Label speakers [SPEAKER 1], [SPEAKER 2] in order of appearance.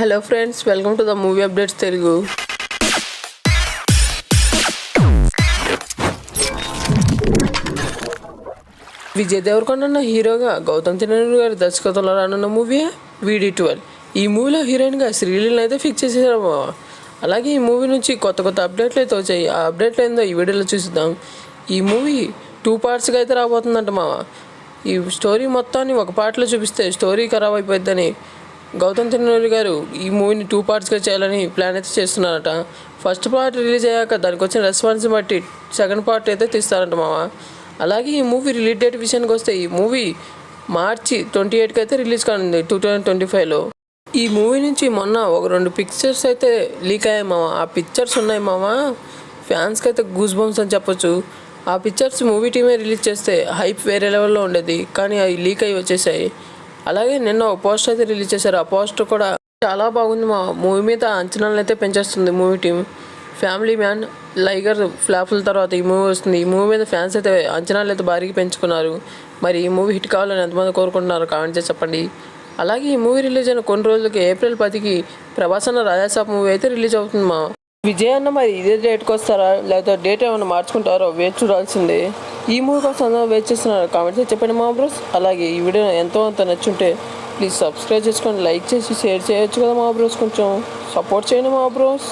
[SPEAKER 1] Hello friends, welcome to the movie updates Telugu. Vijay Devarakonda హీరోగా గౌతమ్ చిన్ననూరు గారి దర్శకత్వంలో రానున్న మూవీ VD12. ఈ మూవీలో హీరోయిన్గా శ్రీలీలను అయితే ఫిక్స్ చేసేసారు. అలాగే ఈ మూవీ నుంచి కొత్త అప్డేట్లు అయితే వచ్చాయి. ఆ అప్డేట్లు ఏందో ఈ వీడియోలో చూసిద్దాం. ఈ మూవీ 2 పార్ట్స్గా అయితే రాబోతుందంట మావా. ఈ స్టోరీ మొత్తాన్ని ఒక పార్ట్లో చూపిస్తే స్టోరీ ఖరాబ్ అయిపోద్దని గౌతమ్ చిన్ననూరి గారు ఈ మూవీని 2 పార్ట్స్గా చేయాలని ప్లాన్ అయితే చేస్తున్నారట. ఫస్ట్ పార్ట్ రిలీజ్ అయ్యాక దానికి వచ్చిన రెస్పాన్స్ బట్టి సెకండ్ పార్ట్ అయితే తీస్తారంట మావా. అలాగే ఈ మూవీ రిలీజ్ డేట్ విషయానికి వస్తే ఈ మూవీ మార్చి 28కి అయితే రిలీజ్ కానుంది 2025లో. ఈ మూవీ నుంచి మొన్న ఒక 2 పిక్చర్స్ అయితే లీక్ అయ్యాయి మావా. ఆ పిక్చర్స్ ఉన్నాయి మావా, ఫ్యాన్స్కి అయితే గూస్ బంప్స్ అని చెప్పొచ్చు. ఆ పిక్చర్స్ మూవీ టీమే రిలీజ్ చేస్తే హైప్ వేరే లెవెల్లో ఉండేది, కానీ అవి లీక్ అయ్యి వచ్చేసాయి. అలాగే నిన్న ఒక పోస్టర్ అయితే రిలీజ్ చేశారు. ఆ పోస్టర్ కూడా చాలా బాగుంది. మా మూవీ మీద అంచనాలను అయితే పెంచేస్తుంది మూవీ టీం. ఫ్యామిలీ మ్యాన్, లైగర్ ఫ్లాప్ల తర్వాత ఈ మూవీ వస్తుంది. ఈ మూవీ మీద ఫ్యాన్స్ అయితే అంచనాలు అయితే భారీగా పెంచుకున్నారు. మరి ఈ మూవీ హిట్ కావాలని ఎంతమంది కోరుకుంటున్నారు కామెంట్ చేసి చెప్పండి. అలాగే ఈ మూవీ రిలీజ్ అయిన కొన్ని రోజులకి ఏప్రిల్ 10కి ప్రభాస్ అన్న రాజాసాబ్ మూవీ అయితే రిలీజ్ అవుతుంది. మా విజయ్ అన్న మరి ఇదే డేట్కి వస్తారా లేకపోతే డేట్ ఏమైనా మార్చుకుంటారో వేచి చూడాల్సిందే. ఈ మూవీ కోసం అందరూ వెయిట్ చేస్తున్నారు. కామెంట్స్ చెప్పండి మా బ్రోస్. అలాగే ఈ వీడియో ఎంతో అంత నచ్చుంటే ప్లీజ్ సబ్స్క్రైబ్ చేసుకోండి, లైక్ చేసి షేర్ చేయొచ్చు కదా మా బ్రోస్. కొంచెం సపోర్ట్ చేయండి మా బ్రోస్.